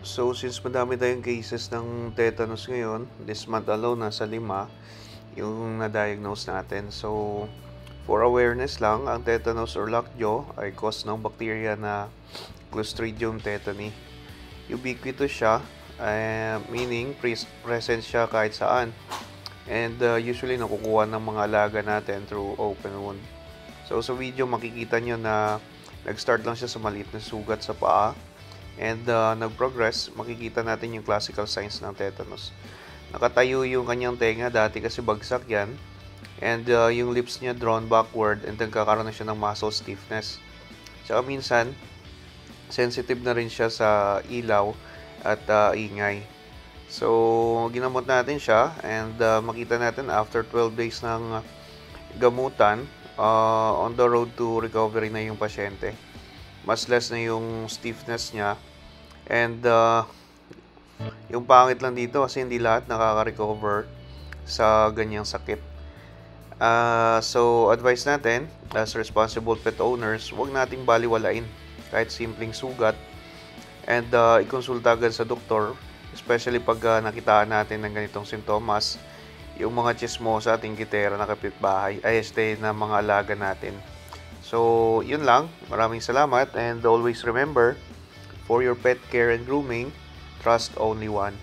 So, since madami tayong cases ng tetanus ngayon, this month alone, nasa 5 yung na-diagnose natin. So, for awareness lang, ang tetanus or lockjaw ay cause ng bacteria na Clostridium tetani. Ubiquitous siya, meaning present siya kahit saan. And usually nakukuha ng mga alaga natin through open wound. So, sa video makikita nyo na nag-start lang siya sa maliit na sugat sa paa. And nag-progress, makikita natin yung classical signs ng tetanus. Nakatayo yung kanyang tenga, dati kasi bagsak yan. And yung lips niya drawn backward and nagkakaroon na siya ng muscle stiffness. Tsaka minsan, sensitive na rin siya sa ilaw at ingay. So, ginamot natin siya and makita natin after 12 days ng gamutan, on the road to recovery na yung pasyente. Mas less na yung stiffness niya. And yung pangit lang dito kasi hindi lahat nakaka-recover sa ganyang sakit. So, advice natin as responsible pet owners, huwag nating baliwalain kahit simpleng sugat. And ikonsulta agad sa doktor, especially pag nakitaan natin ng ganitong sintomas, yung mga chismosa, tingkitera na kapitbahay, na mga alaga natin. So, yun lang. Maraming salamat and always remember, for your pet care and grooming, trust only one.